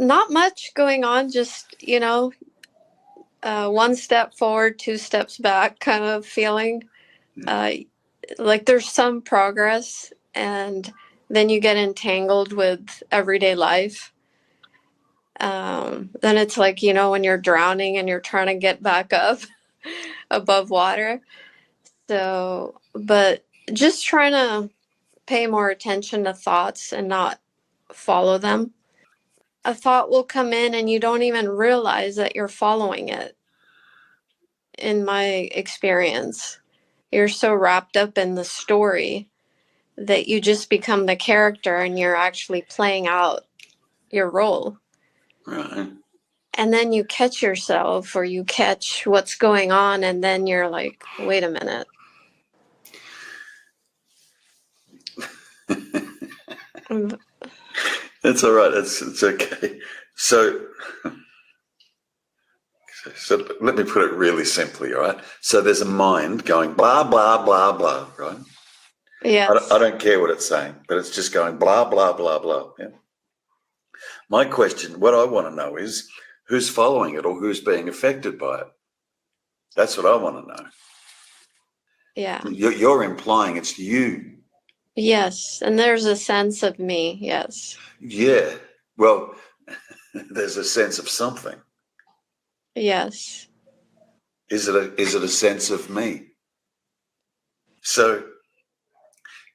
Not much going on, just, one step forward, two steps back kind of feeling. Uh, like there's some progress, and then you get entangled with everyday life. Then it's like, when you're drowning and you're trying to get back up above water. So, but just trying to pay more attention to thoughts and not follow them. A thought will come in and you don't even realize that you're following it. In my experience, you're so wrapped up in the story that you just become the character and you're actually playing out your role. Right. And then you catch yourself, or you catch what's going on, and then you're like, wait a minute. It's all right. It's okay. So let me put it really simply, all right? So there's a mind going blah, blah, blah, blah, right? Yes. I don't care what it's saying, but it's just going blah, blah, blah, blah. Yeah? My question, what I want to know is who's following it or who's being affected by it? That's what I want to know. Yeah. You're implying it's you. Yes. And there's a sense of me. Yes. Yeah. Well, there's a sense of something. Yes. Is it a sense of me? So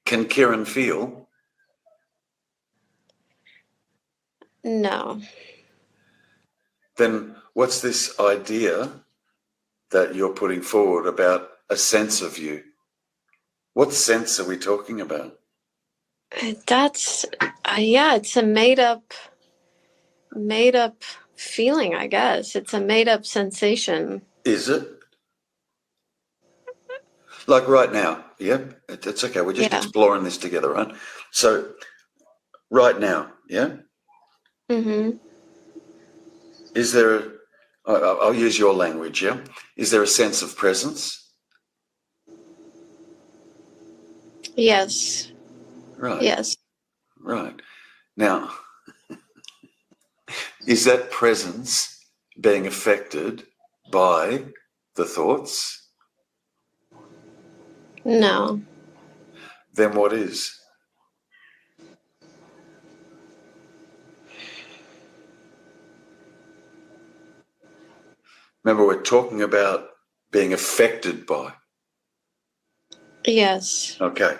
can Kieran feel? No. Then what's this idea that you're putting forward about a sense of you? What sense are we talking about? That's, yeah, it's a made up feeling, I guess. It's a made up sensation. Is it? Like right now, yeah? It's okay. We're just exploring this together, right? So right now, yeah? Mm-hmm. Is there, I'll use your language, yeah? Is there a sense of presence? Yes. Right. Yes. Right. Now, is that presence being affected by the thoughts? No. Then what is? Remember, we're talking about being affected by. Yes. Okay.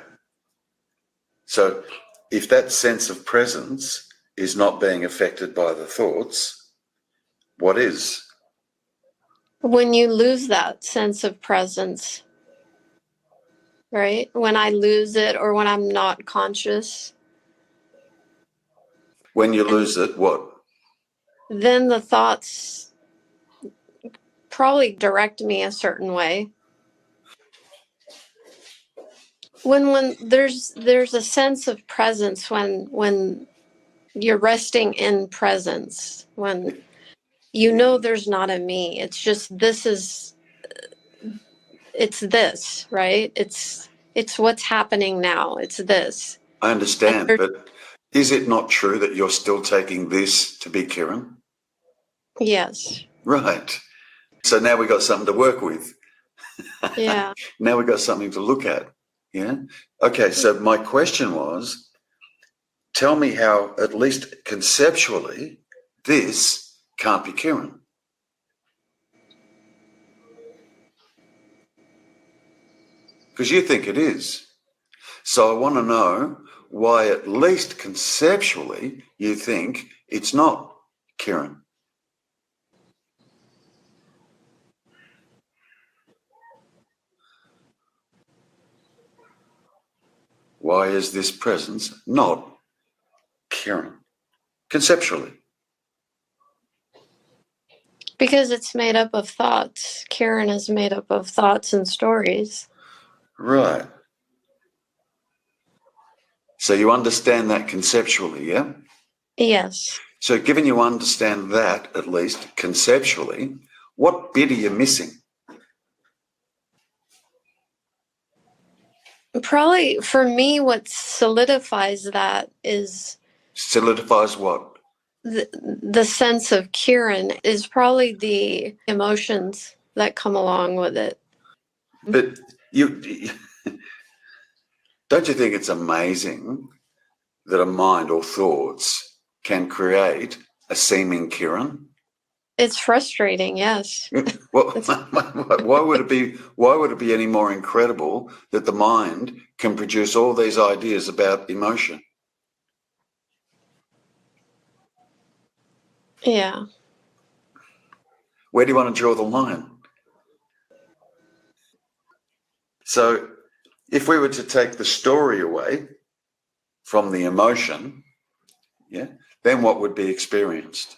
So if that sense of presence is not being affected by the thoughts, what is? When you lose that sense of presence, right? When I lose it, or when I'm not conscious. When you lose it, what? Then the thoughts probably direct me a certain way. When there's a sense of presence, when you're resting in presence, when there's not a me, it's just it's this, right? It's what's happening now. It's this. I understand, but is it not true that you're still taking this to be Kieran? Yes. Right. So now we've got something to work with. Yeah. Now we've got something to look at. Yeah. Okay, so my question was, tell me how, at least conceptually, this can't be Kieran. Because you think it is. So I want to know why, at least conceptually, you think it's not Kieran. Why is this presence not Kieran? Conceptually. Because it's made up of thoughts. Kieran is made up of thoughts and stories. Right. So you understand that conceptually, yeah? Yes. So given you understand that, at least conceptually, what bit are you missing? Probably for me, what solidifies that is... Solidifies what? the sense of Kieran is probably the emotions that come along with it. But you don't you think it's amazing that a mind or thoughts can create a seeming Kieran? It's frustrating, yes. Well, why would it be? Why would it be any more incredible that the mind can produce all these ideas about emotion? Yeah. Where do you want to draw the line? So, if we were to take the story away from the emotion, yeah, then what would be experienced?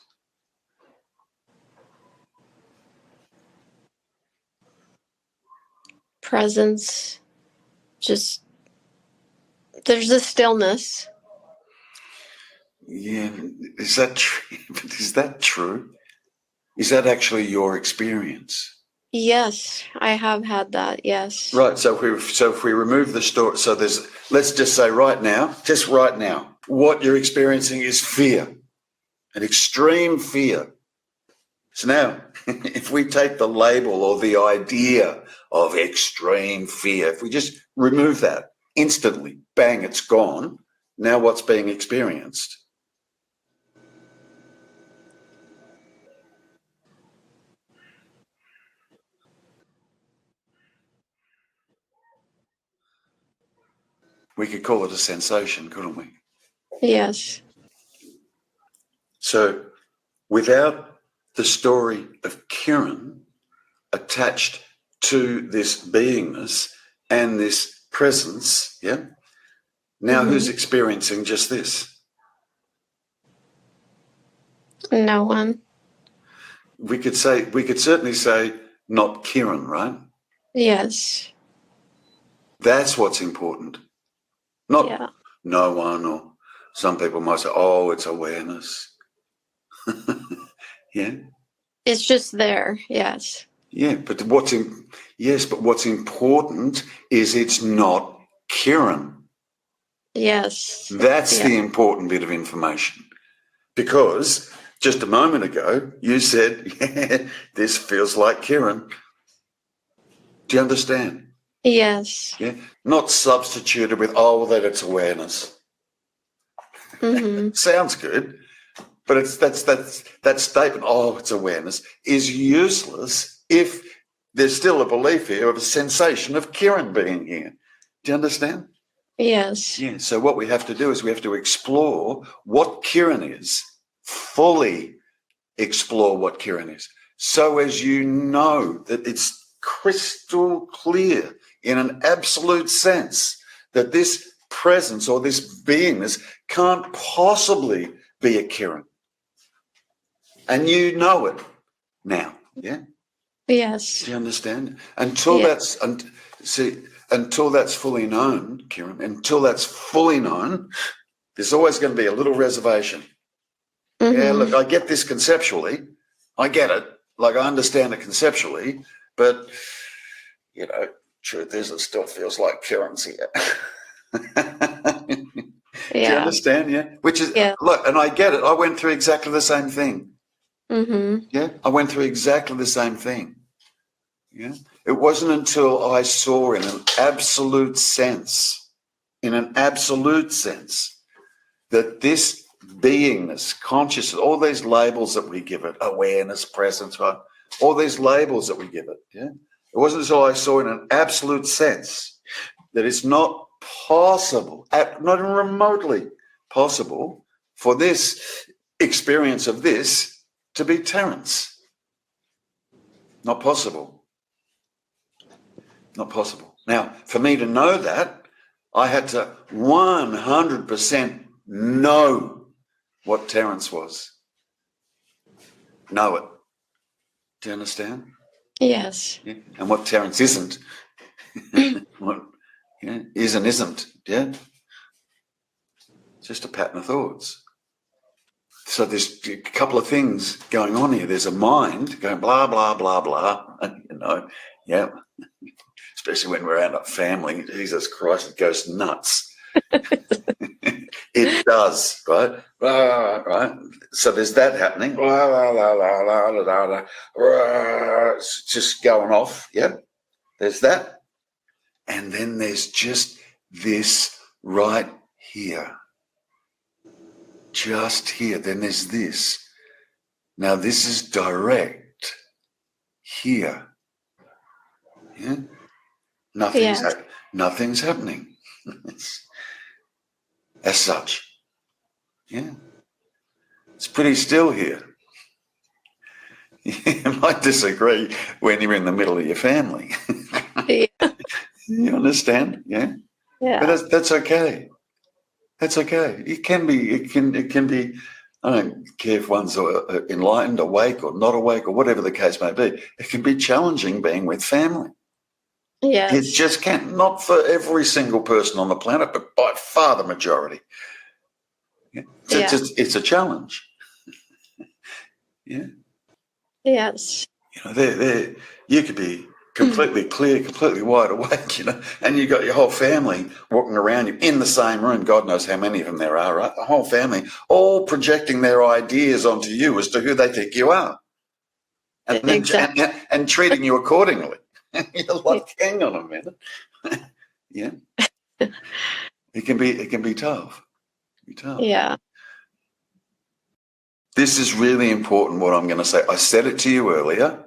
Presence, just there's a stillness. Yeah, is that true? Is that true? Is that actually your experience? Yes, I have had that, yes. Right. So if we remove the story, so let's just say right now, what you're experiencing is fear, an extreme fear. So now, if we take the label or the idea of extreme fear, if we just remove that instantly, bang, it's gone. Now what's being experienced? We could call it a sensation, couldn't we? Yes. So without the story of Kieran attached to this beingness and this presence, yeah? Now who's experiencing just this? No one. We could certainly say not Kieran, right? Yes. That's what's important. Not Yeah. no one, or some people might say, oh, it's awareness. Yeah. It's just there, yes. Yeah, but what's important is it's not Kieran. Yes. That's Yeah. the important bit of information. Because just a moment ago, you said, yeah, this feels like Kieran. Do you understand? Yes. Yeah. Not substituted with, oh, that it's awareness. Mm-hmm. Sounds good, but that statement, oh, it's awareness, is useless if there's still a belief here of a sensation of Kieran being here. Do you understand? Yes. Yeah. So what we have to do is we have to explore what Kieran is, fully explore what Kieran is, so as you know that it's crystal clear in an absolute sense that this presence or this beingness can't possibly be a Kieran. And you know it now, yeah? Yes. Do you understand? Yeah. Until that's fully known, Kieran, until that's fully known, there's always going to be a little reservation. Yeah, look, I get this conceptually. I get it. Like, I understand it conceptually, but, truth is, it still feels like Kieran's here. Do you Yeah. understand? Yeah. Which is, Yeah. look, and I get it. I went through exactly the same thing. Mm-hmm. Yeah. I went through exactly the same thing. Yeah. It wasn't until I saw in an absolute sense, that this beingness, consciousness, all these labels that we give it, awareness, presence, right? All these labels that we give it, yeah? It wasn't until I saw in an absolute sense that it's not possible, not even remotely possible, for this experience of this to be Terrence. Not possible. Not possible. Now, for me to know that, I had to 100% know what Terrence was. Know it. Do you understand? Yes. Yeah. And what Terrence isn't. What is and isn't. Yeah. It's just a pattern of thoughts. So there's a couple of things going on here. There's a mind going blah, blah, blah, blah. And, yeah. Especially when we're around a family. Jesus Christ, it goes nuts. It does, right? Right. So there's that happening. It's just going off. Yeah. There's that. And then there's just this right here. Just here. Then there's this. Now this is direct here. Yeah. Nothing's happening. As such. Yeah. It's pretty still here. You might disagree when you're in the middle of your family. Yeah. You understand? Yeah. Yeah. But that's okay. That's okay. It can be, I don't care if one's enlightened, awake or not awake or whatever the case may be. It can be challenging being with family. Yes. It just can't, not for every single person on the planet, but by far the majority. Yeah. It's a challenge. Yeah. Yes. You know, you could be completely clear, completely wide awake, you know, and you've got your whole family walking around you in the same room. God knows how many of them there are, right? The whole family all projecting their ideas onto you as to who they think you are. And then Exactly. and treating you accordingly. You're like, hang on a minute. Yeah. It can be tough. Yeah. This is really important what I'm going to say. I said it to you earlier.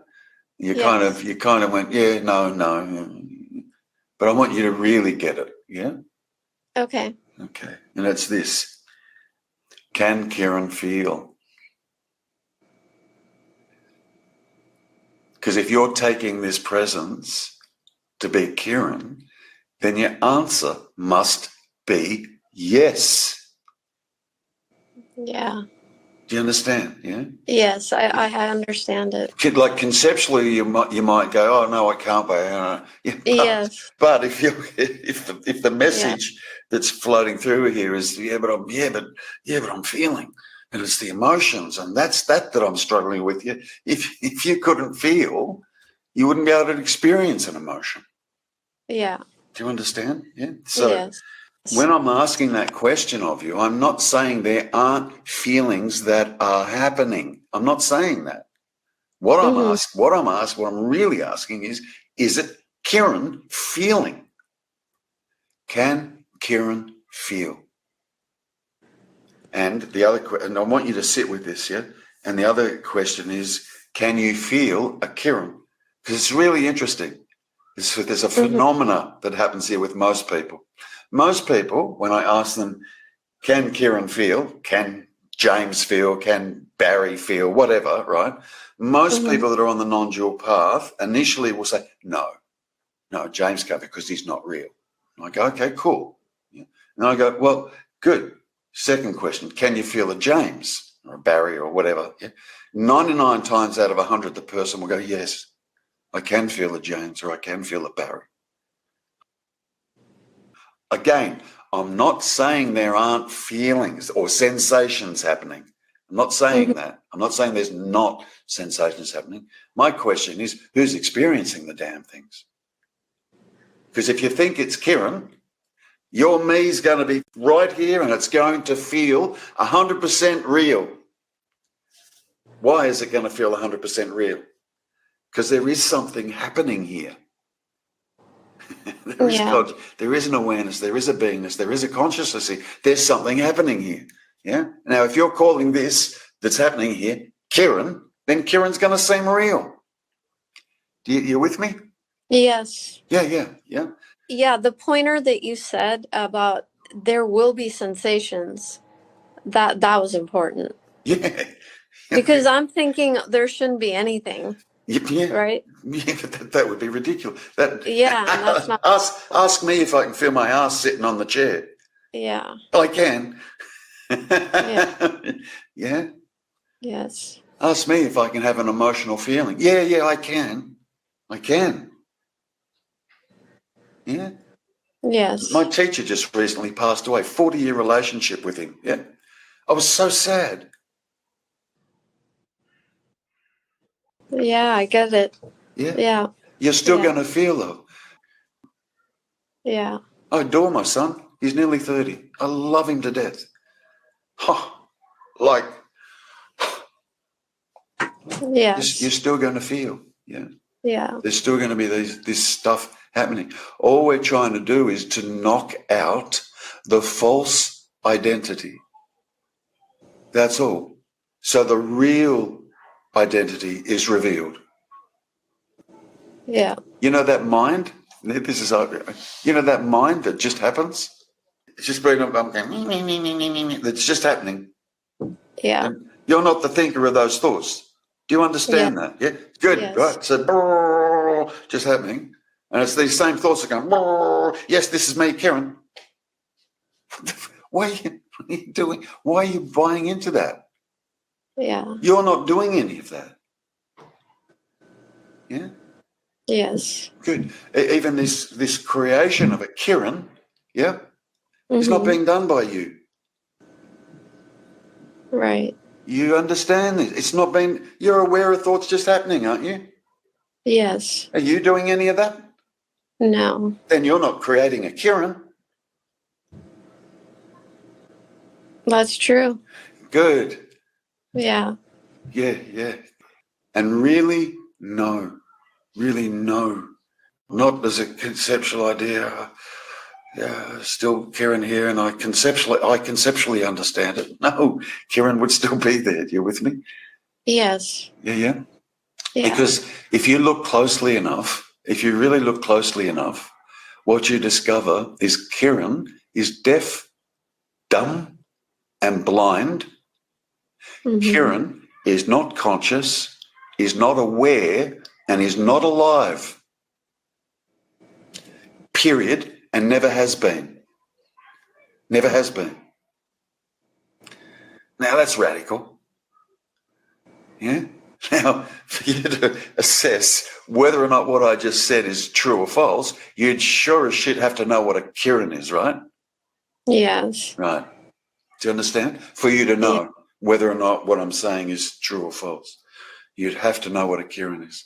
You kind of went, yeah, no. But I want you to really get it. Yeah? Okay. Okay. And it's this. Can Kieran feel? Because if you're taking this presence to be Kieran, then your answer must be yes. Yeah. Do you understand? Yeah. Yes, I understand it. Like conceptually, you might go, oh no, I can't be. Yeah, Yes. But if the message that's floating through here is but I'm feeling, and it's the emotions, and that's that I'm struggling with. You, if you couldn't feel, you wouldn't be able to experience an emotion. Yeah. Do you understand? Yeah. So. Yes. When I'm asking that question of you, I'm not saying there aren't feelings that are happening. I'm not saying that. What I'm really asking is it Kieran feeling? Can Kieran feel? And the other, and I want you to sit with this, yeah? And the other question is, can you feel a Kieran? Because it's really interesting. There's a phenomena that happens here with most people. Most people, when I ask them, can Kieran feel? Can James feel? Can Barry feel? Whatever, right? Most people that are on the non-dual path initially will say, no, James can't because he's not real. And I go, okay, cool. Yeah. And I go, well, good. Second question, can you feel a James or a Barry or whatever? Yeah. 99 times out of 100, the person will go, yes, I can feel a James or I can feel a Barry. Again, I'm not saying there aren't feelings or sensations happening. I'm not saying that. I'm not saying there's not sensations happening. My question is, who's experiencing the damn things? Because if you think it's Kieran, your me's going to be right here and it's going to feel 100% real. Why is it going to feel 100% real? Because there is something happening here. There is God, there is an awareness, there is a beingness, there is a consciousness here. There's something happening here. Yeah. Now, if you're calling this that's happening here Kieran, then Kieran's going to seem real. You with me? Yes. Yeah. Yeah, the pointer that you said about there will be sensations, that was important. Yeah. Because I'm thinking there shouldn't be anything. Yeah. Right? Yeah, that would be ridiculous. And that's not. Ask me if I can feel my ass sitting on the chair. Yeah. I can. Yeah. Yeah. Yes. Ask me if I can have an emotional feeling. Yeah, I can. Yeah. Yes. My teacher just recently passed away, 40-year relationship with him. Yeah. I was so sad. Yeah, I get it. Yeah. You're still going to feel though. Yeah. I adore my son. He's nearly 30. I love him to death. Huh, like Yes. you're still going to feel, yeah. Yeah. There's still going to be this stuff happening. All we're trying to do is to knock out the false identity. That's all. So the real identity is revealed. Yeah. You know that mind? This is, you know that mind that just happens? It's just bringing up, I'm going, that's just happening. Yeah. And you're not the thinker of those thoughts. Do you Yeah. understand that? Yeah, good, Yes. right? So just happening. And it's these same thoughts that go, yes, this is me, Karen. What are you doing? Why are you buying into that? Yeah. You're not doing any of that. Yeah, Yes. good. Even this creation of a Karen, yeah, is not Mm-hmm. being done by you. Right. You understand this? It's not being. You're aware of thoughts just happening, aren't you? Yes. Are you doing any of that? No. Then you're not creating a Karen. That's true. Good. Yeah. Yeah, yeah. And really know, not as a conceptual idea. Yeah, still Karen here, and I conceptually understand it. No, Karen would still be there. You with me? Yes. Yeah, yeah. Yeah. Because if you look closely enough, if you really look closely enough, what you discover is Karen is deaf, dumb, and blind. Mm-hmm. Karen is not conscious, is not aware, and is not alive. Period, and never has been. Never has been. Now that's radical. Yeah? Now, for you to assess whether or not what I just said is true or false, you'd sure as shit have to know what a Kirin is, right? Yes. Right. Do you understand? For you to Yeah. know whether or not what I'm saying is true or false, you'd have to know what a Kirin is.